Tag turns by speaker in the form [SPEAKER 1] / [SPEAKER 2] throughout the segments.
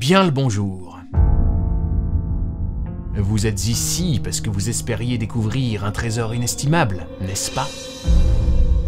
[SPEAKER 1] bien le bonjour. Vous êtes ici parce que vous espériez découvrir un trésor inestimable, n'est-ce pas?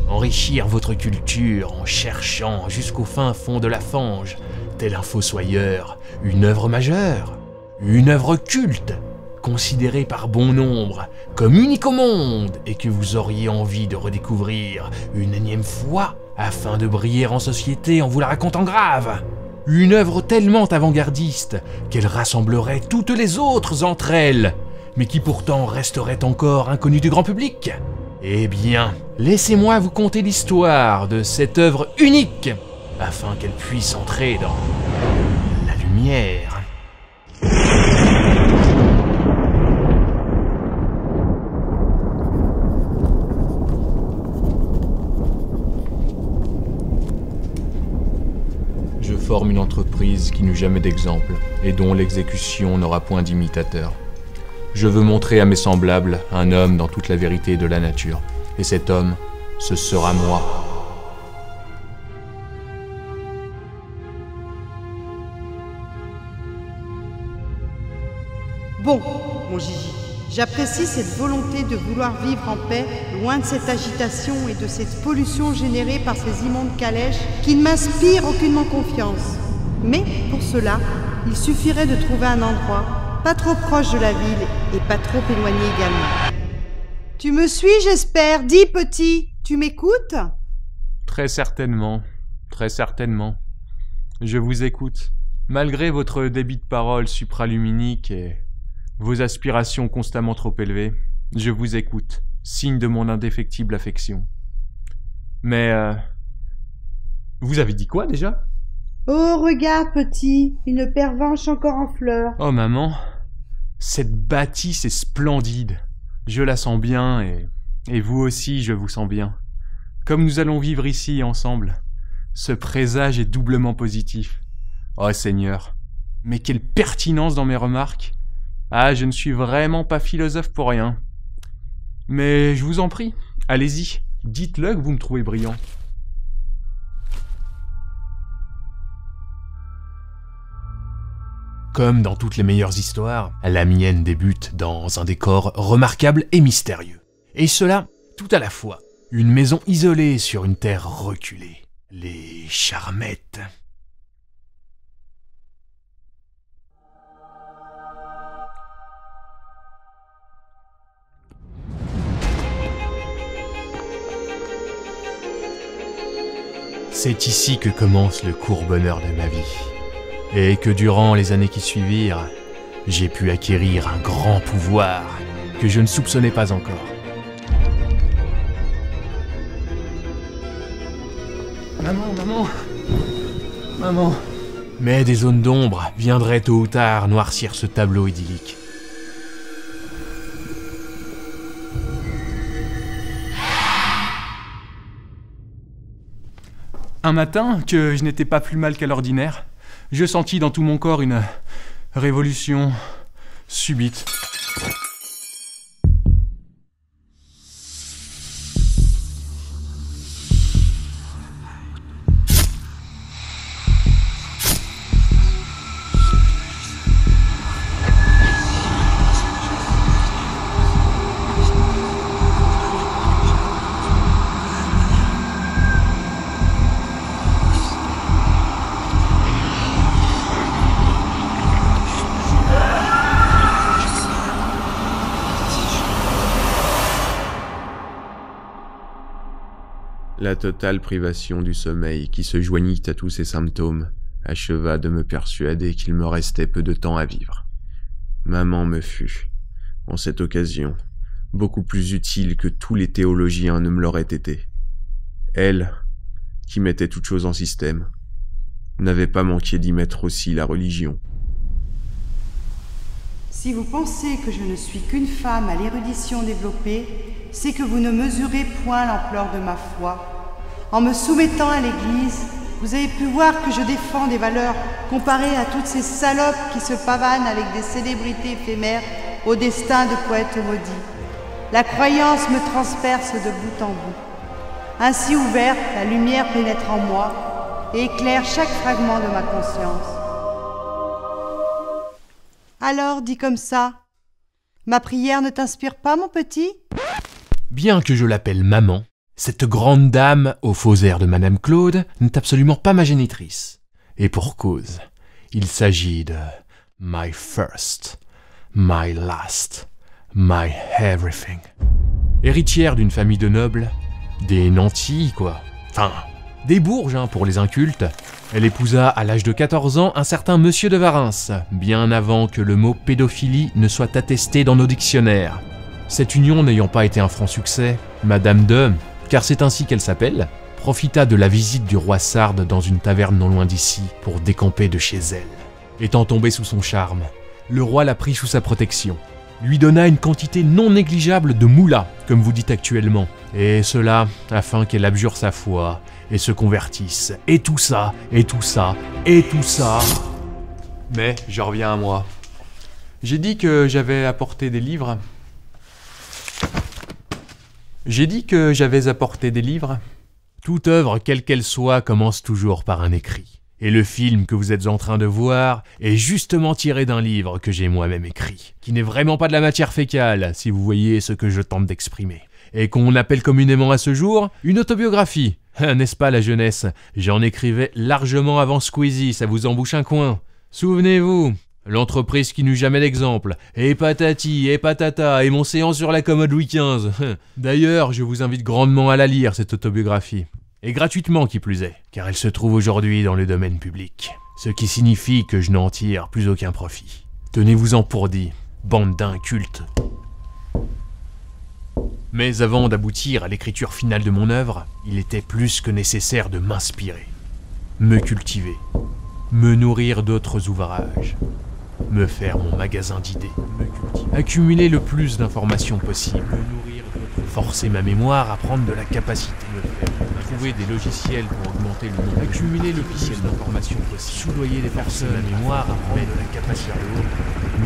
[SPEAKER 1] Enrichir votre culture en cherchant jusqu'au fin fond de la fange, tel un fossoyeur, une œuvre majeure, une œuvre culte, considérée par bon nombre comme unique au monde et que vous auriez envie de redécouvrir une énième fois afin de briller en société en vous la racontant grave. Une œuvre tellement avant-gardiste qu'elle rassemblerait toutes les autres entre elles, mais qui pourtant resterait encore inconnue du grand public. Eh bien, laissez-moi vous conter l'histoire de cette œuvre unique, afin qu'elle puisse entrer dans la lumière. Je forme une entreprise qui n'eut jamais d'exemple et dont l'exécution n'aura point d'imitateur. Je veux montrer à mes semblables un homme dans toute la vérité de la nature. Et cet homme, ce sera moi.
[SPEAKER 2] Bon, mon Gigi, j'apprécie cette volonté de vouloir vivre en paix, loin de cette agitation et de cette pollution générée par ces immondes calèches qui ne m'inspirent aucunement confiance. Mais pour cela, il suffirait de trouver un endroit pas trop proche de la ville et pas trop éloigné également. Tu me suis, j'espère? Dis, petit, tu m'écoutes?
[SPEAKER 1] Très certainement, très certainement. Je vous écoute, malgré votre débit de parole supraluminique et vos aspirations constamment trop élevées. Je vous écoute, signe de mon indéfectible affection. Mais, vous avez dit quoi déjà?
[SPEAKER 2] Oh, regarde, petit, une pervenche encore en fleurs.
[SPEAKER 1] Oh, maman, cette bâtisse est splendide. Je la sens bien et vous aussi, je vous sens bien. Comme nous allons vivre ici ensemble, ce présage est doublement positif. Oh Seigneur, mais quelle pertinence dans mes remarques! Ah, je ne suis vraiment pas philosophe pour rien. Mais je vous en prie, allez-y, dites-le que vous me trouvez brillant. Comme dans toutes les meilleures histoires, la mienne débute dans un décor remarquable et mystérieux. Et cela, tout à la fois. Une maison isolée sur une terre reculée. Les Charmettes. C'est ici que commence le court bonheur de ma vie. Et que durant les années qui suivirent, j'ai pu acquérir un grand pouvoir que je ne soupçonnais pas encore. Maman. Mais des zones d'ombre viendraient tôt ou tard noircir ce tableau idyllique. Un matin, que je n'étais pas plus mal qu'à l'ordinaire, je sentis dans tout mon corps une révolution subite.
[SPEAKER 3] La totale privation du sommeil qui se joignit à tous ces symptômes acheva de me persuader qu'il me restait peu de temps à vivre. Maman me fut, en cette occasion, beaucoup plus utile que tous les théologiens ne me l'auraient été. Elle, qui mettait toutes choses en système, n'avait pas manqué d'y mettre aussi la religion.
[SPEAKER 2] Si vous pensez que je ne suis qu'une femme à l'érudition développée, c'est que vous ne mesurez point l'ampleur de ma foi. En me soumettant à l'Église, vous avez pu voir que je défends des valeurs comparées à toutes ces salopes qui se pavanent avec des célébrités éphémères au destin de poètes maudits. La croyance me transperce de bout en bout. Ainsi ouverte, la lumière pénètre en moi et éclaire chaque fragment de ma conscience. Alors, dit comme ça, ma prière ne t'inspire pas, mon petit?
[SPEAKER 1] Bien que je l'appelle maman, cette grande dame aux faux airs de Madame Claude n'est absolument pas ma génitrice. Et pour cause, il s'agit de my first, my last, my everything. Héritière d'une famille de nobles, des nantis quoi, enfin, des bourges pour les incultes, elle épousa à l'âge de 14 ans un certain Monsieur de Varins, bien avant que le mot pédophilie ne soit attesté dans nos dictionnaires. Cette union n'ayant pas été un franc succès, Madame de, car c'est ainsi qu'elle s'appelle, profita de la visite du roi Sarde dans une taverne non loin d'ici pour décamper de chez elle. Étant tombée sous son charme, le roi la prit sous sa protection, lui donna une quantité non négligeable de moula, comme vous dites actuellement, et cela afin qu'elle abjure sa foi et se convertisse, et tout ça, et tout ça, et tout ça. Mais je reviens à moi. J'ai dit que j'avais apporté des livres. Toute œuvre, quelle qu'elle soit, commence toujours par un écrit. Et le film que vous êtes en train de voir est justement tiré d'un livre que j'ai moi-même écrit, qui n'est vraiment pas de la matière fécale, si vous voyez ce que je tente d'exprimer, et qu'on appelle communément à ce jour une autobiographie. N'est-ce pas la jeunesse? J'en écrivais largement avant Squeezie, ça vous embouche un coin. Souvenez-vous, l'entreprise qui n'eut jamais d'exemple, et patati, et patata, et mon séance sur la commode Louis XV. D'ailleurs, je vous invite grandement à la lire, cette autobiographie. Et gratuitement qui plus est, car elle se trouve aujourd'hui dans le domaine public. Ce qui signifie que je n'en tire plus aucun profit. Tenez-vous-en pour dit, bande d'incultes. Mais avant d'aboutir à l'écriture finale de mon œuvre, il était plus que nécessaire de m'inspirer, me cultiver, me nourrir d'autres ouvrages, me faire mon magasin d'idées, accumuler le plus d'informations possible, forcer ma mémoire à prendre de la capacité, trouver des logiciels pour augmenter le nombre, accumuler le plus d'informations possible, soudoyer les personnes, ma mémoire à prendre de la capacité,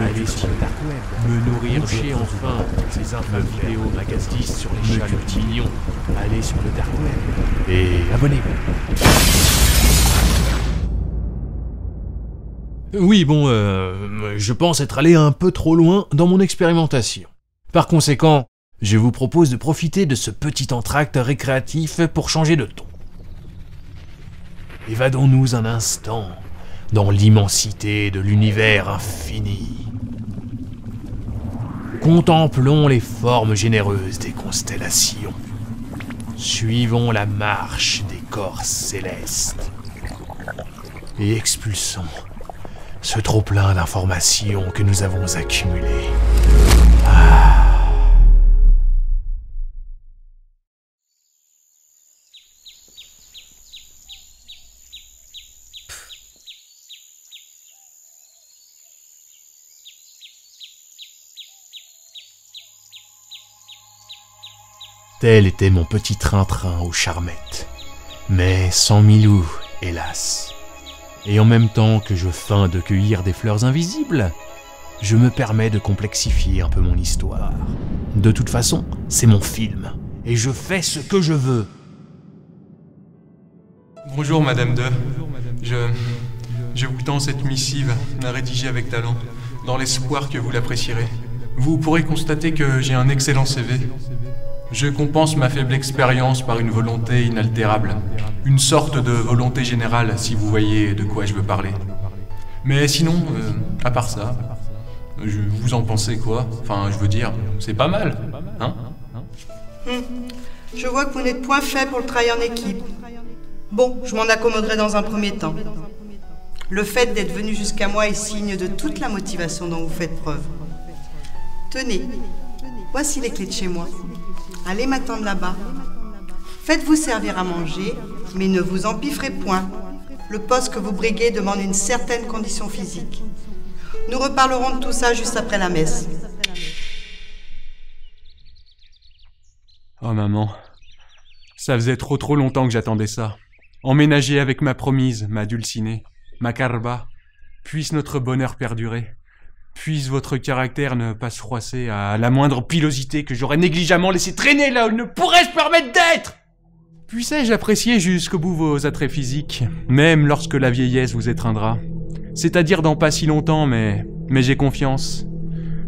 [SPEAKER 1] aller sur le dark web, me nourrir, toucher enfin ces infos vidéos, magazines sur les chats mignons, aller sur le dark web et abonnez-vous. Oui, bon, je pense être allé un peu trop loin dans mon expérimentation. Par conséquent, je vous propose de profiter de ce petit entracte récréatif pour changer de ton. Évadons-nous un instant dans l'immensité de l'univers infini. Contemplons les formes généreuses des constellations. Suivons la marche des corps célestes. Et expulsons ce trop-plein d'informations que nous avons accumulées. Tel était mon petit train-train aux charmettes, mais sans Milou, hélas. Et en même temps que je feins de cueillir des fleurs invisibles, je me permets de complexifier un peu mon histoire. De toute façon, c'est mon film, et je fais ce que je veux.
[SPEAKER 4] Bonjour Madame De. Je vous tends cette missive, la rédigée avec talent, dans l'espoir que vous l'apprécierez. Vous pourrez constater que j'ai un excellent CV. Je compense ma faible expérience par une volonté inaltérable. Une sorte de volonté générale, si vous voyez de quoi je veux parler. Mais sinon, à part ça, vous en pensez quoi? Enfin, je veux dire, c'est pas mal, hein?
[SPEAKER 2] Je vois que vous n'êtes point fait pour le travail en équipe. Bon, je m'en accommoderai dans un premier temps. Le fait d'être venu jusqu'à moi est signe de toute la motivation dont vous faites preuve. Tenez, voici les clés de chez moi. Allez m'attendre là-bas. Faites-vous servir à manger, mais ne vous empiffrez point. Le poste que vous briguez demande une certaine condition physique. Nous reparlerons de tout ça juste après la messe.
[SPEAKER 4] Oh maman, ça faisait trop longtemps que j'attendais ça. Emménager avec ma promise, ma dulcinée, ma carba. Puisse notre bonheur perdurer. Puisse votre caractère ne pas se froisser à la moindre pilosité que j'aurais négligemment laissé traîner là où il ne pourrait se permettre d'être. Puissais-je apprécier jusqu'au bout vos attraits physiques, même lorsque la vieillesse vous étreindra. C'est-à-dire dans pas si longtemps, mais Mais j'ai confiance,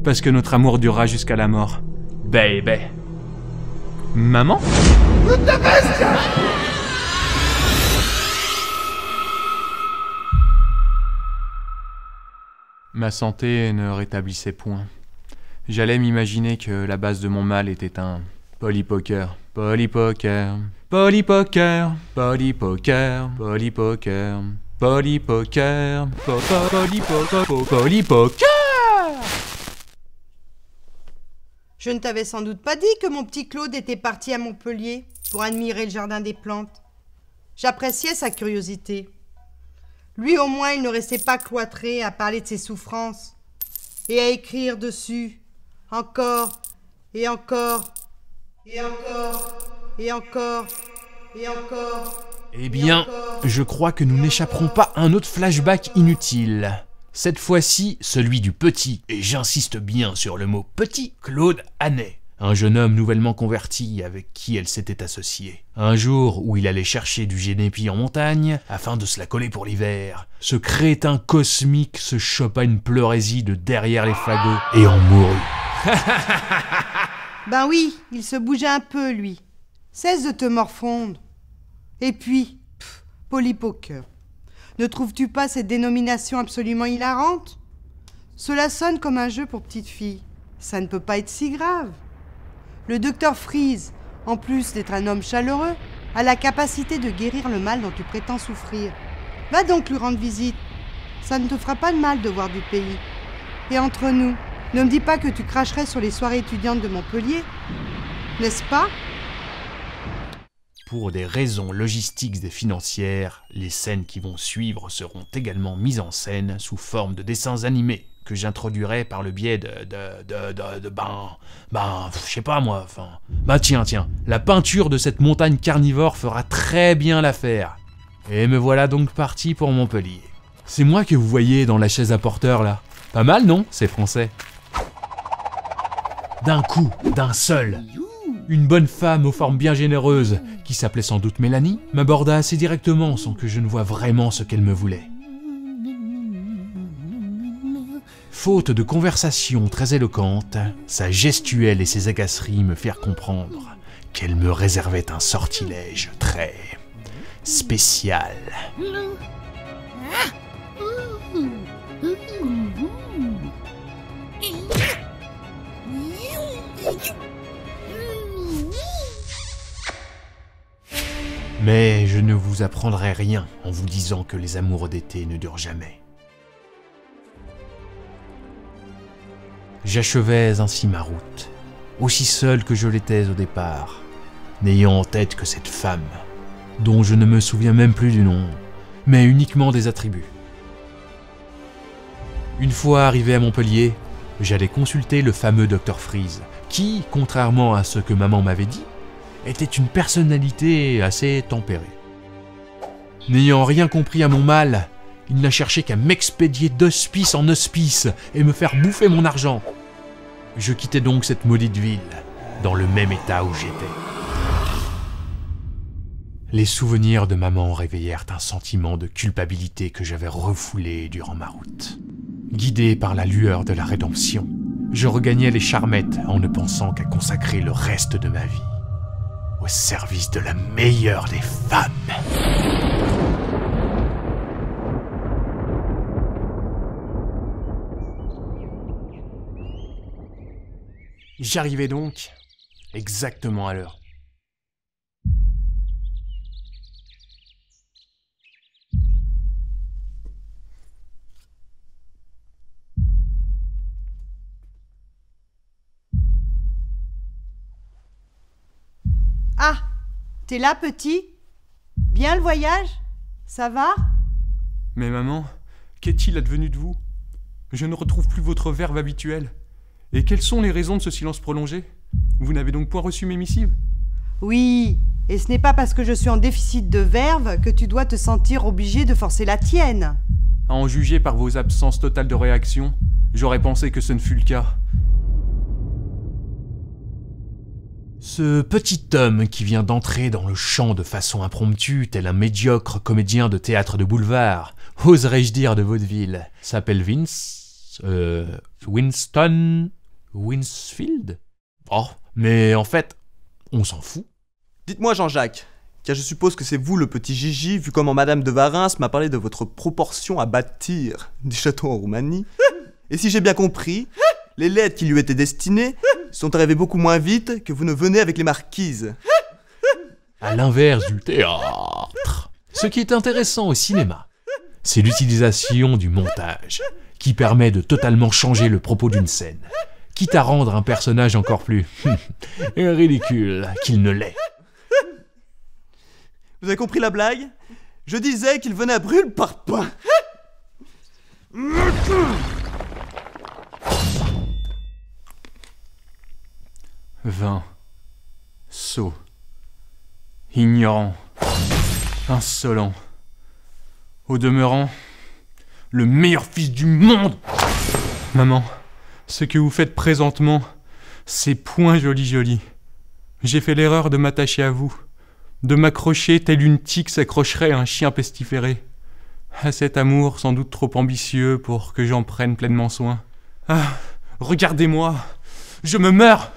[SPEAKER 4] parce que notre amour durera jusqu'à la mort. Baby. Maman ? Ma santé ne rétablissait point. J'allais m'imaginer que la base de mon mal était un polypoker. Polypoker, polypoker, polypoker, polypoker, polypoker, polypoker.
[SPEAKER 2] Je ne t'avais sans doute pas dit que mon petit Claude était parti à Montpellier pour admirer le jardin des plantes. J'appréciais sa curiosité. Lui au moins il ne restait pas cloîtré à parler de ses souffrances et à écrire dessus, encore et encore et encore et encore et encore.
[SPEAKER 1] Eh bien, je crois que nous n'échapperons pas à un autre flashback inutile. Cette fois-ci, celui du petit, et j'insiste bien sur le mot petit, Claude Hannet. Un jeune homme nouvellement converti avec qui elle s'était associée. Un jour où il allait chercher du génépi en montagne afin de se la coller pour l'hiver, ce crétin cosmique se chopa une pleurésie de derrière les fagots et en mourut.
[SPEAKER 2] Ben oui, il se bougeait un peu, lui. Cesse de te morfondre. Et puis, polypoker. Ne trouves-tu pas cette dénomination absolument hilarante? Cela sonne comme un jeu pour petite fille. Ça ne peut pas être si grave. Le docteur Freeze, en plus d'être un homme chaleureux, a la capacité de guérir le mal dont tu prétends souffrir. Va donc lui rendre visite. Ça ne te fera pas de mal de voir du pays. Et entre nous, ne me dis pas que tu cracherais sur les soirées étudiantes de Montpellier, n'est-ce pas?
[SPEAKER 1] Pour des raisons logistiques et financières, les scènes qui vont suivre seront également mises en scène sous forme de dessins animés que j'introduirai par le biais je sais pas moi, tiens, la peinture de cette montagne carnivore fera très bien l'affaire. Et me voilà donc parti pour Montpellier. C'est moi que vous voyez dans la chaise à porteur là. Pas mal non, c'est français. D'un coup, d'un seul, une bonne femme aux formes bien généreuses, qui s'appelait sans doute Mélanie, m'aborda assez directement sans que je ne voie vraiment ce qu'elle me voulait. Faute de conversation très éloquente, sa gestuelle et ses agaceries me firent comprendre qu'elle me réservait un sortilège très spécial. Mais je ne vous apprendrai rien en vous disant que les amours d'été ne durent jamais. J'achevais ainsi ma route, aussi seul que je l'étais au départ, n'ayant en tête que cette femme, dont je ne me souviens même plus du nom, mais uniquement des attributs. Une fois arrivé à Montpellier, j'allais consulter le fameux Dr Freeze, qui, contrairement à ce que maman m'avait dit, était une personnalité assez tempérée. N'ayant rien compris à mon mal, il n'a cherché qu'à m'expédier d'hospice en hospice et me faire bouffer mon argent. Je quittais donc cette maudite ville, dans le même état où j'étais. Les souvenirs de maman réveillèrent un sentiment de culpabilité que j'avais refoulé durant ma route. Guidé par la lueur de la rédemption, je regagnais les Charmettes en ne pensant qu'à consacrer le reste de ma vie au service de la meilleure des femmes. J'arrivais donc exactement à l'heure.
[SPEAKER 2] Ah, t'es là, petit? Bien le voyage? Ça va?
[SPEAKER 4] Mais maman, qu'est-il advenu de vous? Je ne retrouve plus votre verve habituel. Et quelles sont les raisons de ce silence prolongé? Vous n'avez donc point reçu mes missives?
[SPEAKER 2] Oui, et ce n'est pas parce que je suis en déficit de verve que tu dois te sentir obligé de forcer la tienne.
[SPEAKER 4] À en juger par vos absences totales de réaction, j'aurais pensé que ce ne fût le cas.
[SPEAKER 1] Ce petit homme qui vient d'entrer dans le champ de façon impromptue, tel un médiocre comédien de théâtre de boulevard, oserais-je dire de vaudeville, s'appelle Vince Winston Winsfield? Oh, mais en fait, on s'en fout.
[SPEAKER 5] Dites-moi Jean-Jacques, car je suppose que c'est vous le petit Gigi, vu comment Madame de Varins m'a parlé de votre proportion à bâtir des châteaux en Roumanie. Et si j'ai bien compris, les lettres qui lui étaient destinées sont arrivées beaucoup moins vite que vous ne venez avec les marquises.
[SPEAKER 1] À l'inverse du théâtre. Ce qui est intéressant au cinéma, c'est l'utilisation du montage, qui permet de totalement changer le propos d'une scène, quitte à rendre un personnage encore plus ridicule qu'il ne l'est.
[SPEAKER 5] Vous avez compris la blague? Je disais qu'il venait à brûle-parpaing.
[SPEAKER 4] 20. Sot. Ignorant. Insolent. Au demeurant, le meilleur fils du monde. Maman, ce que vous faites présentement, c'est point joli. J'ai fait l'erreur de m'attacher à vous, de m'accrocher tel une tique s'accrocherait à un chien pestiféré. À cet amour sans doute trop ambitieux pour que j'en prenne pleinement soin. Ah, regardez-moi, je me meurs.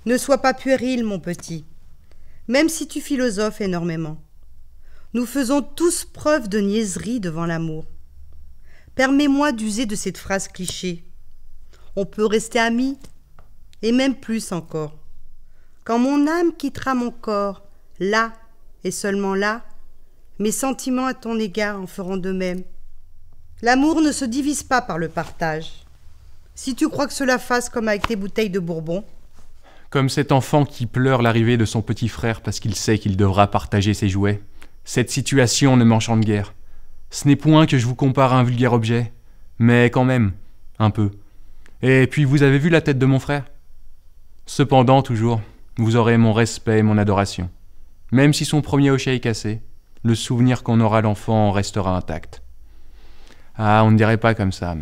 [SPEAKER 2] Ne sois pas puéril, mon petit, même si tu philosophes énormément. Nous faisons tous preuve de niaiserie devant l'amour. Permets-moi d'user de cette phrase cliché. On peut rester amis, et même plus encore. Quand mon âme quittera mon corps, là, et seulement là, mes sentiments à ton égard en feront de même. L'amour ne se divise pas par le partage. Si tu crois que cela fasse comme avec tes bouteilles de Bourbon,
[SPEAKER 4] comme cet enfant qui pleure l'arrivée de son petit frère parce qu'il sait qu'il devra partager ses jouets. Cette situation ne m'enchante guère. Ce n'est point que je vous compare à un vulgaire objet, mais quand même, un peu. Et puis vous avez vu la tête de mon frère? Cependant, toujours, vous aurez mon respect et mon adoration. Même si son premier hochet est cassé, le souvenir qu'on aura l'enfant restera intact. Ah, on ne dirait pas comme ça,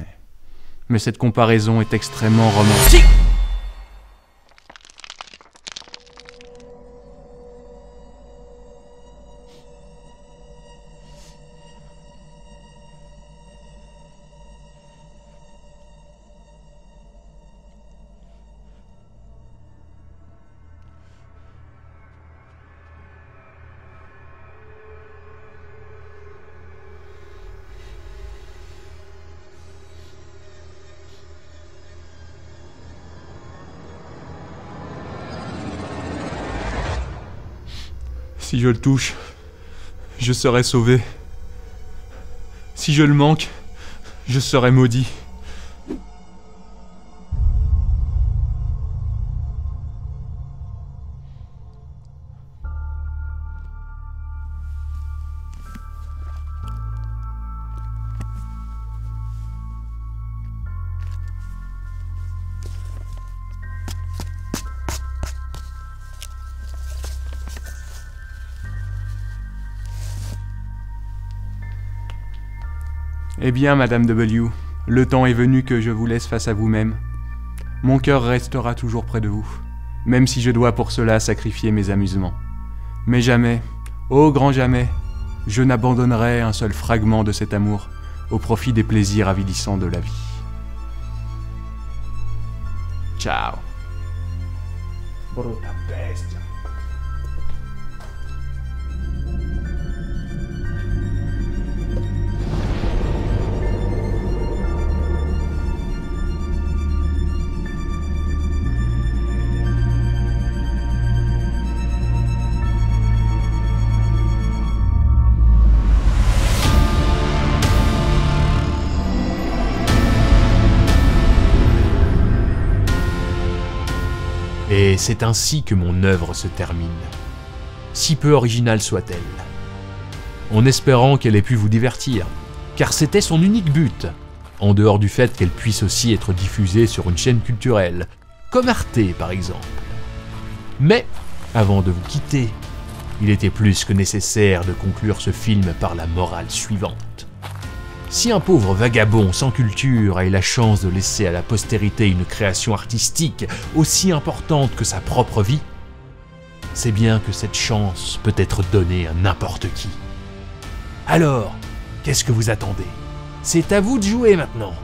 [SPEAKER 4] mais cette comparaison est extrêmement romantique. Si je le touche, je serai sauvé. Si je le manque, je serai maudit. Eh bien, Madame W, le temps est venu que je vous laisse face à vous-même. Mon cœur restera toujours près de vous, même si je dois pour cela sacrifier mes amusements. Mais jamais, ô grand jamais, je n'abandonnerai un seul fragment de cet amour au profit des plaisirs avilissants de la vie. Ciao. Brutta bestia.
[SPEAKER 1] Et c'est ainsi que mon œuvre se termine, si peu originale soit-elle, en espérant qu'elle ait pu vous divertir, car c'était son unique but, en dehors du fait qu'elle puisse aussi être diffusée sur une chaîne culturelle, comme Arte par exemple. Mais, avant de vous quitter, il était plus que nécessaire de conclure ce film par la morale suivante. Si un pauvre vagabond sans culture a eu la chance de laisser à la postérité une création artistique aussi importante que sa propre vie, c'est bien que cette chance peut être donnée à n'importe qui. Alors, Qu'est-ce que vous attendez? C'est à vous de jouer maintenant.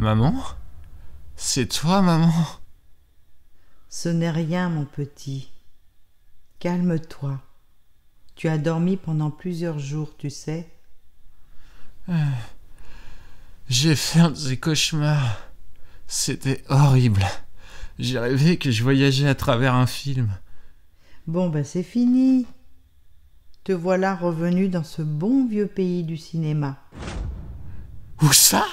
[SPEAKER 6] Maman? C'est toi, maman?
[SPEAKER 2] Ce n'est rien, mon petit. Calme-toi. Tu as dormi pendant plusieurs jours, tu sais.
[SPEAKER 6] J'ai fait un de ces cauchemars. C'était horrible. J'ai rêvé que je voyageais à travers un film.
[SPEAKER 2] Bon, ben c'est fini. Te voilà revenu dans ce bon vieux pays du cinéma.
[SPEAKER 6] Où ça?